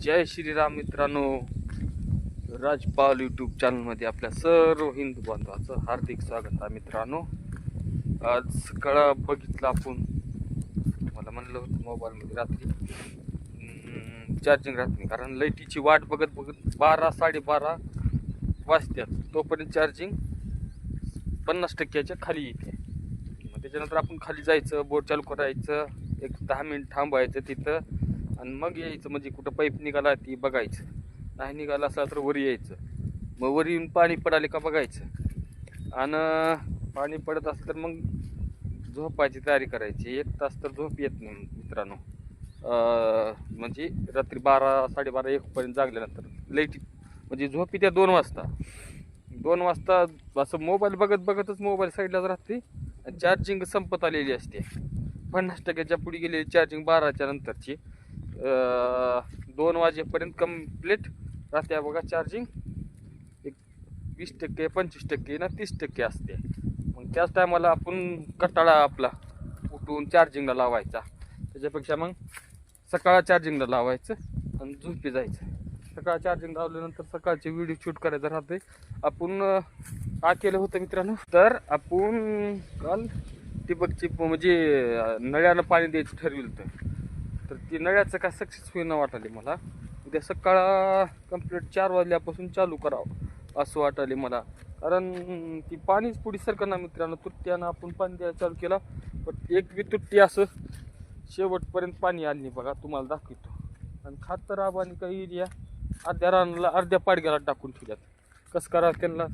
जय श्रीराम मित्रांनो. राजपाल यूट्यूब चॅनलमध्ये आपल्या सर्व हिंदू बांधवाचं हार्दिक स्वागत आहे मित्रांनो. आज सकाळ बघितलं आपण, मला म्हणलं होतं मोबाईलमध्ये रात्री चार्जिंग राहत नाही, कारण लाईटीची वाट बघत बघत 12-12:30 वाजतात, तोपर्यंत चार्जिंग 50%च्या खाली येते. मग त्याच्यानंतर आपण खाली जायचं, बोर चालू करायचं, एक 10 मिनिट थांबायचं तिथं आणि मग यायचं. म्हणजे कुठं पाईप निघाला ती बघायचं, नाही निघाला असला तर वर यायचं. मग वर येऊन पाणी पडाले का बघायचं, आणि पाणी पडत असलं तर मग झोपायची तयारी करायची. 1 तास तर झोप येत नाही मित्रांनो. म्हणजे रात्री 12-12:30-1 जागल्यानंतर लाईट म्हणजे झोप येत्या 2 वाजता. 2 वाजता असं मोबाईल बघत बघतच मोबाईल साईडलाच राहते, चार्जिंग संपत आलेली असते. 50%च्या पुढे गेलेली चार्जिंग 12च्या नंतरची 2 वाजेपर्यंत कम्प्लीट राहते बघा. चार्जिंग एक 20%, 25% ना 30% असते. मग त्याच टायमाला आपण कटाळा आपला उठून चार्जिंगला लावायचा. त्याच्यापेक्षा मग सकाळ चार्जिंगला लावायचं आणि झोपी जायचं. सकाळ चार्जिंग लावल्यानंतर सकाळचे व्हिडिओ शूट करायचं राहते. आपण का केलं होतं मित्रांनो, तर आपण काल ठिबकची म्हणजे नळ्यानं पाणी द्यायचं ठरविलं, तर ती नळ्याचं काय सक्सेस होईना वाटाले मला. उद्या सकाळ कंप्लीट 4 वाजल्यापासून चालू करावं असं वाटाले मला, कारण ती पाणीच पुढे सरकना मित्रांनो. तुट्ट्यानं आपण पाणी द्यायला चालू केला, पण एक बी तुट्टी असं शेवटपर्यंत पाणी आली नाही बघा. तुम्हाला दाखवतो. आणि खातर आबानी काही एरिया अर्ध्या रानाला अर्ध्या पाडग्याला टाकून ठेवल्यात. कसं करावं त्यांना,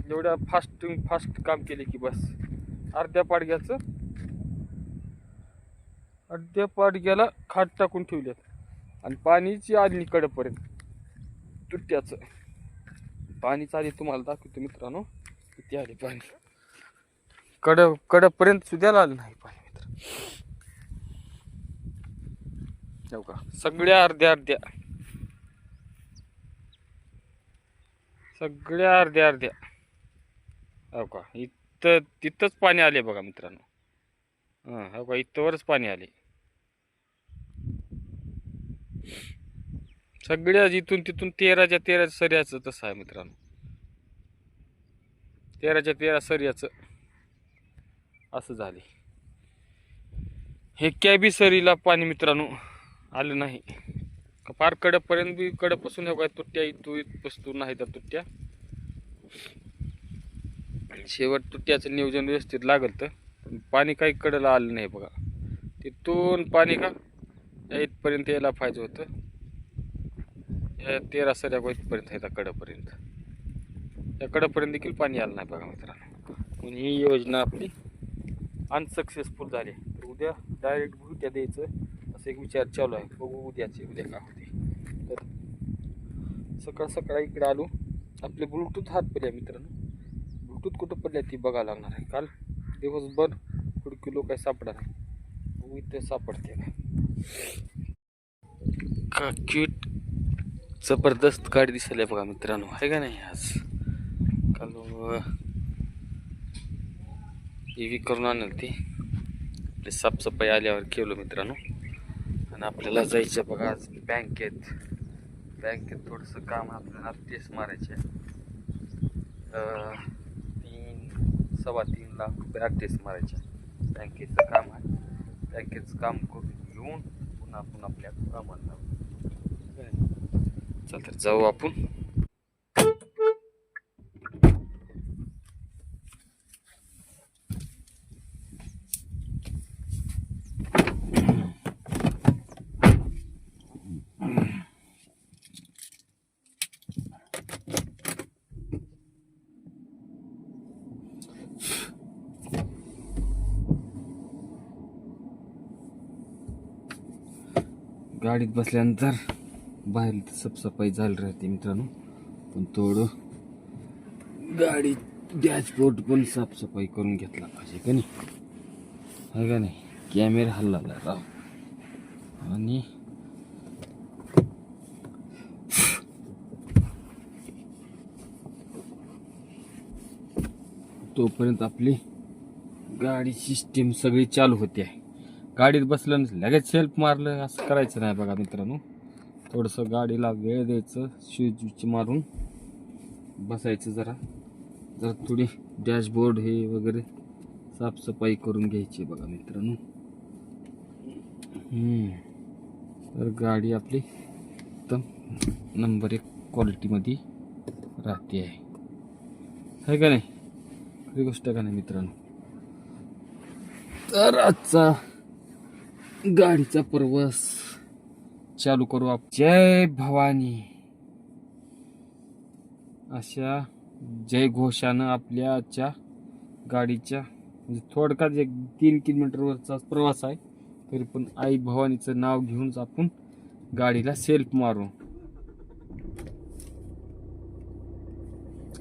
एवढ्या फास्ट काम केले की बस. अर्ध्या पाडग्याला खाट टाकून ठेवल्यात आणि पाणीची आली कडपर्यंत. तुट्ट्याचं पाणी चाली तुम्हाला दाखवतो मित्रांनो किती आले पाणी. कडपर्यंत सुद्धा आलं नाही पाणी मित्र. हो का, सगळ्या अर्ध्या हो का, तिथंच पाणी आले बघा मित्रांनो. हो का, इथवरच पाणी आले. सगळ्या इथून तिथून 13च्या सऱ्याचं तसं आहे मित्रांनो. 13च्या सऱ्याचं असं झाले. हे कॅबी सरीला पाणी मित्रांनो आलं नाही. फार कडपर्यंत बी कडपासून हो काय तुट्ट्या इथपासून नाही त्या तुट्ट्या. शेवट तुट्ट्याचं नियोजन व्यवस्थित लागल तर पाणी काही कडला आलं नाही बघा. तिथून पाणी का इथपर्यंत यायला पाहिजे होतं. या 13 सऱ्या इथपर्यंत आहे त्या कडपर्यंत. त्या कडपर्यंत देखील पाणी आलं नाही बघा मित्रांनो. म्हणून ही योजना आपली अनसक्सेसफुल झाली. तर उद्या डायरेक्ट भुट्या द्यायचं असं एक विचार चालू आहे. बघू उद्या काय होते. तर सकाळ इकडे आलो. आपले ब्लूटूथ हात पडले मित्रांनो. ब्लूटूथ कुठं पडल्या ती बघायला लागणार आहे. काल दिवसभर किलो काय सापडा नाही, बघू इथे सापडते का. क्यूट जबरदस्त गाडी दिसायला बघा मित्रांनो, आहे का नाही. आज काल EV करून आणल ती. आपली साफसफाई आल्यावर केलो मित्रांनो. आणि आपल्याला जायचं बघा आज बँकेत थोडंसं काम आपल्याला टेस्ट मारायचे. 3-3.25 लाख रुपये टेस्ट मारायचे. बँकेचं काम आहे. बँकेचं काम करून घेऊन पुन्हा आपण आपल्या कामाला चल तर जाऊ आपण. गाडीत बसल्यानंतर बाहेर साफसफाई झाली राहते मित्रांनो, पण थोडं गाडी डॅशबोर्ड पण साफसफाई करून घेतला पाहिजे का नाही, आहे का नाही. कॅमेरा हल्ला राव. आणि तोपर्यंत आपली गाडी सिस्टीम सगळी चालू होते आहे. गाडीत बसलं लगेच सेल्फ मारलं असं करायचं नाही बघा मित्रांनो. थोडंसं गाडीला वेळ द्यायचं, स्विच मारून बसायचं, जरा थोडी डॅशबोर्ड हे वगैरे साफसफाई करून घ्यायची बघा मित्रांनो. तर गाडी आपली एकदम नंबर 1 क्वालिटीमध्ये राहते आहे का नाही? खरी गोष्ट का नाही मित्रांनो? तर आजचा गाडीचा प्रवास चालू करू आपण. जय भवानी अशा जय घोषानं आपल्या आजच्या गाडीच्या म्हणजे थोडक्यात एक 3 किलोमीटरवरचा प्रवास आहे, तरी पण आई भवानीचं नाव घेऊन आपण गाडीला सेल्फ मारू.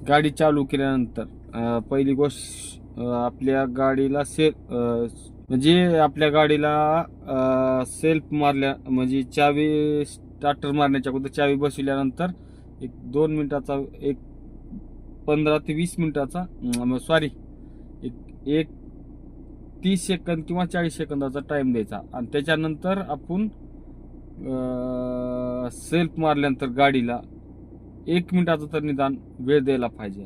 गाडी चालू केल्यानंतर पहिली गोष्ट आपल्या गाडीला म्हणजे आपल्या गाडीला सेल्फ मारल्या म्हणजे चावी स्टार्टर मारण्याच्या अगोदर चावी बसविल्यानंतर एक 2 मिनिटाचा, एक 15 ते 20 मिनिटाचा सॉरी एक 30 सेकंद किंवा 40 सेकंदाचा टाइम द्यायचा. आणि त्याच्यानंतर आपण सेल्फ मारल्यानंतर गाडीला 1 मिनिटाचा तर निदान वेळ द्यायला पाहिजे.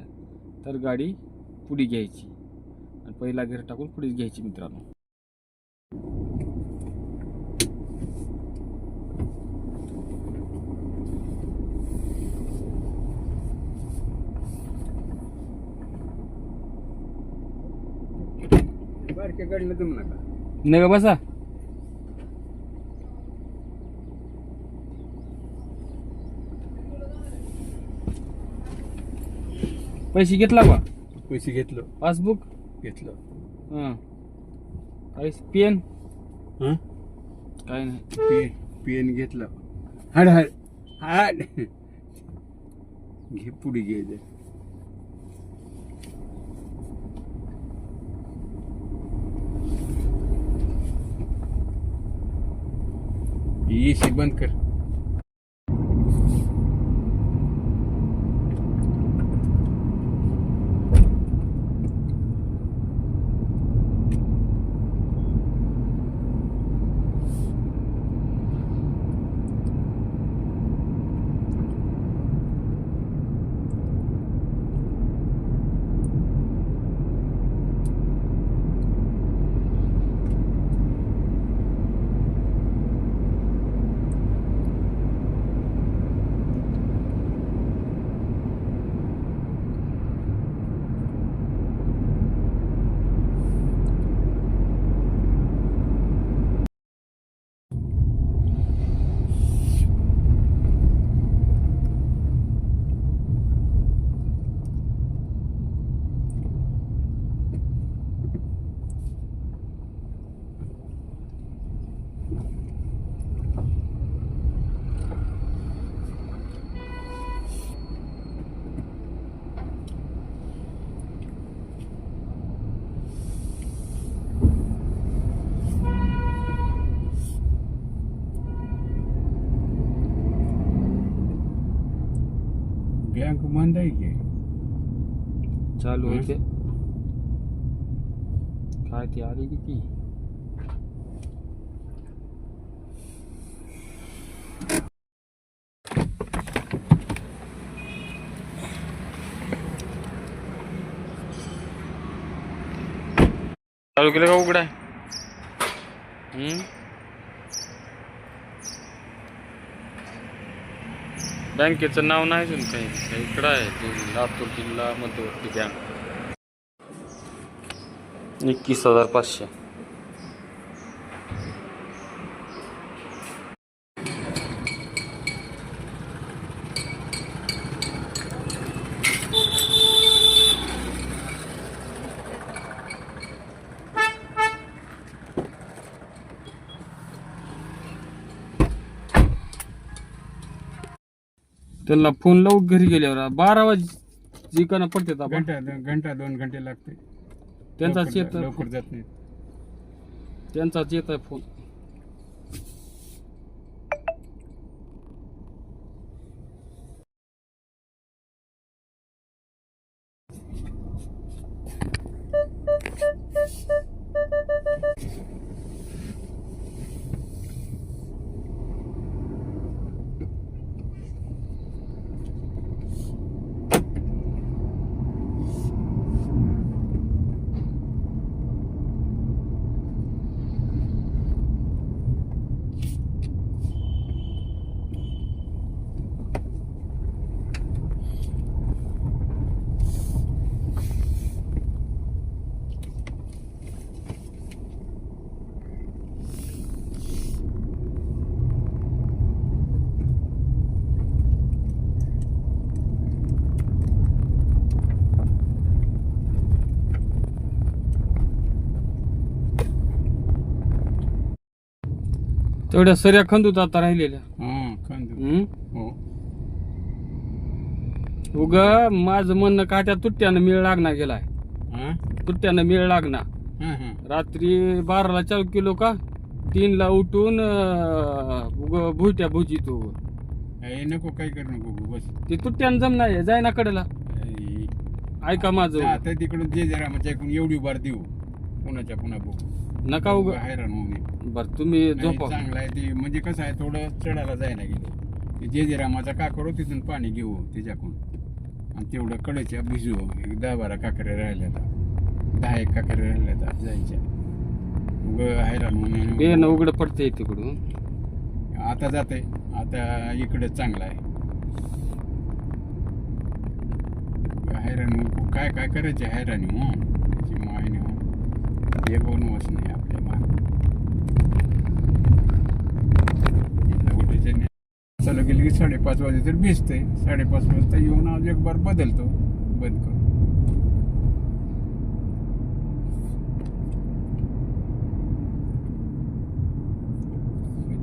तर गाडी पुढे घ्यायची आणि पहिला गिअर टाकून पुढे घ्यायची मित्रांनो. बारक्या गाडीला दम नका. नाही का बसा. पैसे घेतला का? पैसे घेतलं, पासबुक घेतलं. हां, काय पेन? हं? काय नाही. पेन घेतलं. हाड हाड हाड घे पुढे घे. एसी बंद कर. बँक बंद आहे की चालू होते. काय ती आली किती? चालू केलं का उघडा? बँकेचं नाव नाही अजून काही. इकडं आहे ते लातूर जिल्हा मध्यवर्ती बँक. 21,500. त्यांना फोन लावून घरी गेल्यावर 12 वाजे जिकाना पडते. घंटा 2 घंटे लागते. त्यांचाच येत लवकर जात नाही. त्यांचाच येत आहे फोन. तेवढ्या सऱ्या खंदूत आता राहिलेल्या. हा खंद. हम्म? हो. उग माझं म्हणणं का त्या तुट्ट्यानं मेळ लागणार गेलाय. हा तुट्ट्यानं मेळ लागणार. हा हा. रात्री 12ला चालू केलो का 3ला उठून उग भुईट्या भुजितो. हे नको काही करू नको बस. ते तुट्ट्यानं जमणार जाय ना कडेला. हे, ऐका माझं. आता तिकडून जे जरा म्हणजे ऐकून एवढी बार देऊ पुन्हाच्या पुन्हा बघू. नका उग. हैराण होऊ नये. बर तुम्ही नाही, झोपा. चांगलं आहे ते म्हणजे कसं आहे थोडं चढायला जायला गेलं ते जे जे रामाचा काकरो तिथून पाणी घेऊ त्याच्याकडून आणि तेवढं कडच्या भिजू. एक 10-12 काकऱ्या राहिल्या आता 10-1 काकऱ्या राहिल्या आता जायच्या. उग हैराण होऊ बे नये. उघड पडते तिकडून. आता जाते आता इकडे चांगलं आहे. हैराण होऊ. काय काय करायचे हैराणी हो त्याची माहिती हो. हे बनवच नाही आपल्या मान चालू गेली की 5:30 वाजे तर भिजते. 5:30 वाजता येऊन आज एक बार बदलतो बंद करून.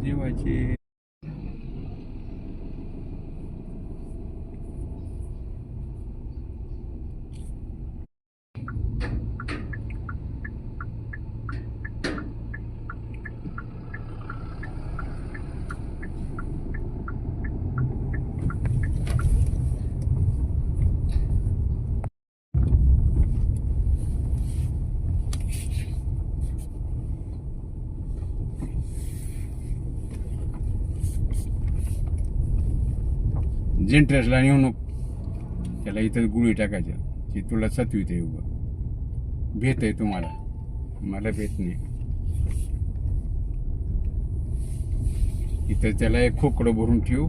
जेवायची जेंट्रेसला नेऊ नको. त्याला इथं गुळी टाकायच्या की तुला सतवीत आहे उभं. भेट आहे तुम्हाला मला भेट नाही. इथं त्याला एक खोकडं भरून ठेवू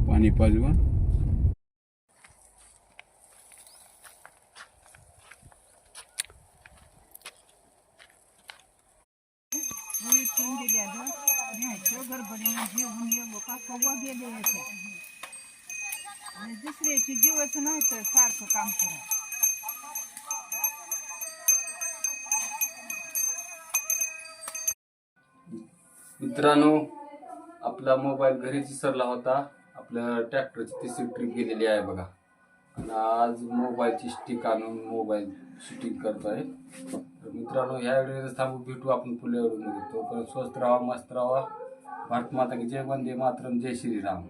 पाणी पाजवून. दुसऱ्याची जीवच नाही तर सारखं काम करा. मित्रांनो आपला मोबाईल घरीच विसरला होता. आपल्या ट्रॅक्टरची तिसरी ट्रिप गेलेली आहे बघा. आणि आज मोबाईलची स्टिक आणून मोबाईल शूटिंग करतोय. तर मित्रांनो ह्या व्हिडिओ थांबू. भेटू आपण पुढल्या व्हिडिओमध्ये. तोपर्यंत स्वस्त राहा मस्त राहा. भारत माता की जय. वंदे मातरम. जय श्रीराम.